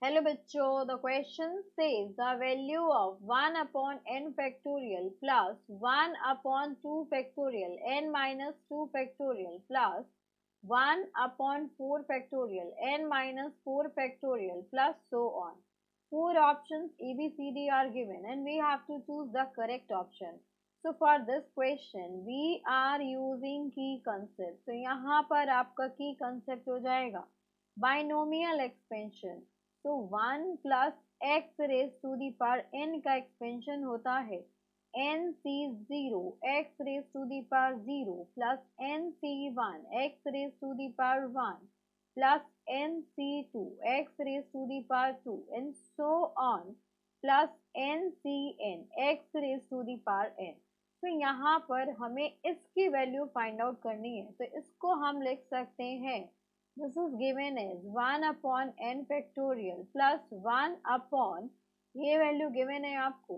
Hello बच्चों, the question says the value of 1 upon n factorial plus 1 upon 2 factorial n minus 2 factorial plus 1 upon 4 factorial n minus 4 factorial plus so on. Four options ABCD are given and we have to choose the correct option. So for this question we are using key concept. तो यहाँ पर आपका key concept हो जाएगा binomial expansion. तो 1 plus x raise to the power n का expansion होता है n C zero x raise to the power 0 plus N C one x raise to the power 1 plus N C two x raise to the power 2 and so on plus N C N x raise to the power n. तो यहाँ पर हमें इसकी value find out करनी है, तो इसको हम लिख सकते हैं this is given as 1 upon n factorial plus 1 upon ये वैल्यू गिवन है आपको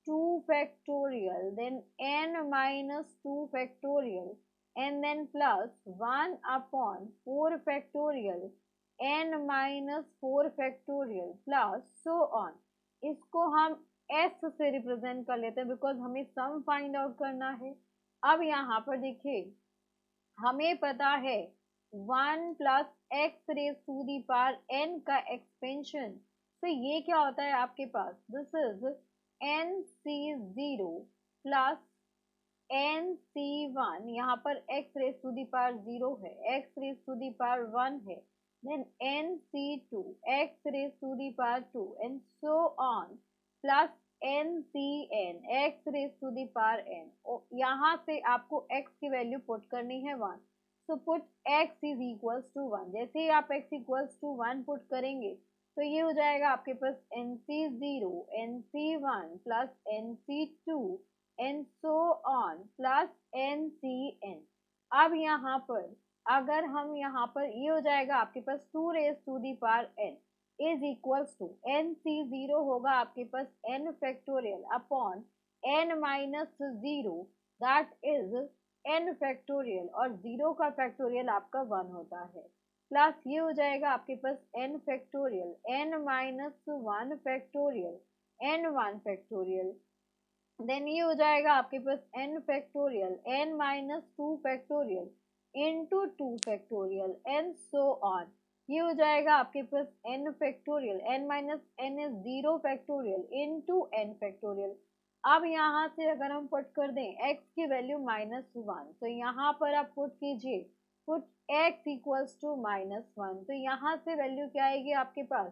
2 factorial then n minus 2 factorial and then plus 1 upon 4 factorial n minus 4 factorial plus so on. इसको हम s से रिप्रेजेंट कर लेते हैं बिकॉज हमें सम फाइंड आउट करना है. अब यहाँ पर देखिए हमें पता है 1 plus x raise to the power n का एक्सपेंशन. तो ये क्या होता है आपके पास, this is N C zero plus N C one. यहाँ पर X raise to the power 0 है, X raise to the power 1 है, then N C two x raise to the power 2 and so on plus N C N x raise to the power n. यहाँ से आपको x की value put करनी है 1. तो put x is equals to 1. जैसे ही आप x इक्वल्स टू 1 पुट करेंगे तो ये हो जाएगा आपके पास N C zero N C one plus N C two and so on plus N C N. अब यहाँ पर अगर हम यहाँ पर ये हो जाएगा आपके पास 2 raise to the power n is equals to n C zero होगा आपके पास n factorial upon n minus zero that is n factorial और 0 का फैक्टोरियल आपका 1 होता है प्लस ये हो जाएगा आपके पास n factorial n minus 1 factorial n1 factorial. Then ये हो जाएगा आपके पास n factorial n minus 2 factorial into 2 factorial and so on. ये हो जाएगा आपके पास n factorial n minus n is 0 factorial into n factorial. अब यहाँ से अगर हम पुट कर दें x की वैल्यू -1 तो यहाँ पर आप पुट कीजिए पुट x इक्वल्स टू -1. तो यहाँ से वैल्यू क्या आएगी आपके पास,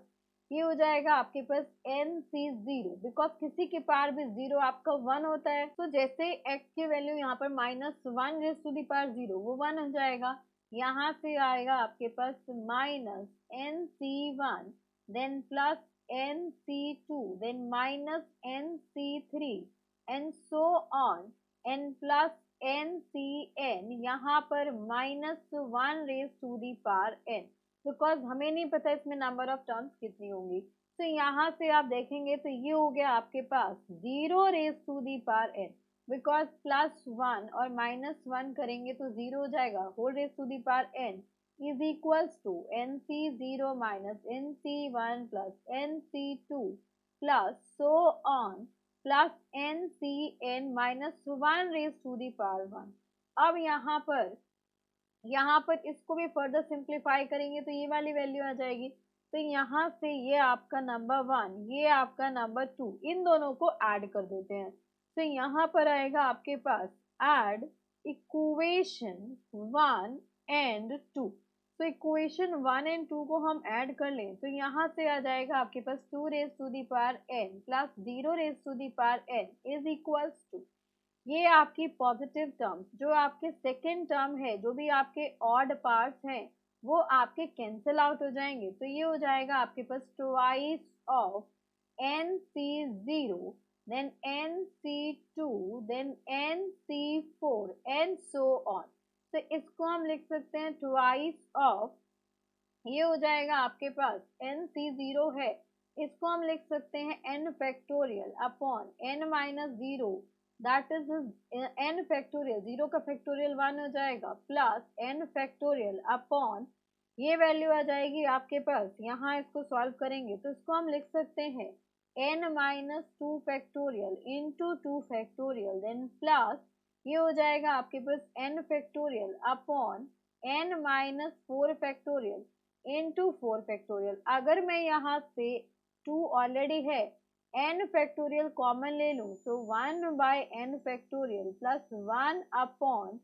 ये हो जाएगा आपके पास एन सी जीरो बिकॉज किसी के पार भी 0 आपका 1 होता है. तो जैसे x की वैल्यू यहाँ पर -1 रेज टू दी पावर 0 वो 1 हो जाएगा. यहाँ से आएगा आपके पास minus N C one then plus nc2 then minus nc3 and so on and plus ncn. यहाँ पर -1 raise to the power n because हमें नहीं पता इसमें नंबर ऑफ टर्म्स कितनी होंगी. तो यहाँ से आप देखेंगे तो ये हो गया आपके पास 0 raise to the power n because +1 और -1 करेंगे तो 0 हो जाएगा whole raise to the power n is equals to nc0 minus nc1 plus nc2 plus so on plus ncn minus 1 raised to the power 1. अब यहाँ पर इसको भी फर्दर सिंप्लीफाई करेंगे तो ये वाली वैल्यू आ जाएगी. तो यहाँ से ये आपका नंबर 1 ये आपका नंबर 2 इन दोनों को ऐड कर देते हैं. तो यहाँ पर आएगा आपके पास ऐड इक्वेशन 1 एंड 2. तो इक्वेशन 1 एंड 2 को हम ऐड कर लें तो यहाँ से आ जाएगा आपके पास 2 raise to the power n plus 0 raise to the power n is equals to ये आपकी पॉजिटिव टर्म्स जो आपके सेकेंड टर्म है जो भी आपके ऑड पार्ट्स हैं वो आपके कैंसिल आउट हो जाएंगे. तो ये हो जाएगा आपके पास twice of N C zero then N C two then N C four and so on. तो इसको हम लिख सकते हैं ट्वाइस ऑफ ये हो जाएगा आपके पास एन सी जीरो है इसको हम लिख सकते हैं n factorial upon n minus zero that is n factorial 0 का फैक्टोरियल 1 हो जाएगा प्लस n फैक्टोरियल अपॉन ये वैल्यू आ जाएगी आपके पास, यहाँ इसको सॉल्व करेंगे तो इसको हम लिख सकते हैं n minus 2 factorial into 2 factorial then plus ये हो जाएगा आपके पास n factorial upon n minus 4 factorial into 4 factorial. अगर मैं यहाँ से 2 ऑलरेडी है n फैक्टोरियल कॉमन ले लूँ तो 1 by n factorial plus 1 upon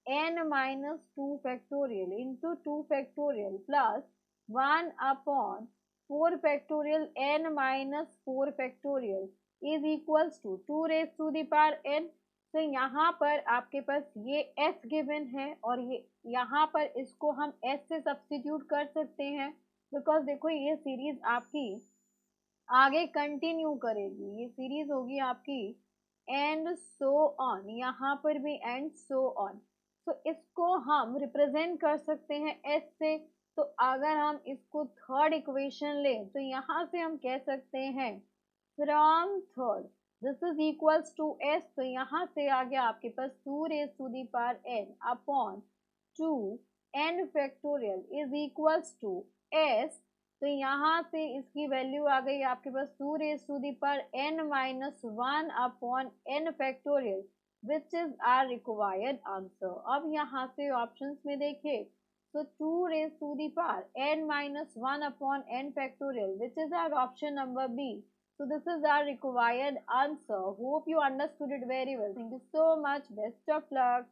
n minus 2 factorial into 2 factorial plus 1 upon 4 factorial n minus 4 factorial is equals to 2 raised to the power n। तो यहाँ पर आपके पास ये s गिवन है और ये यहाँ पर इसको हम s से सब्स्टिट्यूट कर सकते हैं, बिकॉज देखो ये सीरीज आपकी आगे कंटिन्यू करेगी, ये सीरीज होगी आपकी एंड सो ऑन, यहाँ पर भी एंड सो ऑन। तो इसको हम रिप्रेजेंट कर सकते हैं एस से। तो अगर हम इसको थर्ड इक्वेशन लें तो यहाँ से हम कह सकते हैं from third this is equals to S. तो यहाँ से आ गया आपके पास 2 raise to the power n upon 2 n factorial is equals to S. तो यहाँ से इसकी वैल्यू आ गई आपके पास 2 raise to the power n minus 1 upon n factorial which is our required answer. अब यहाँ से ऑप्शंस में देखिए तो 2 raise to the power n minus 1 upon n factorial which is our option number B. So this is our required answer. Hope you understood it very well. Thank you so much. Best of luck.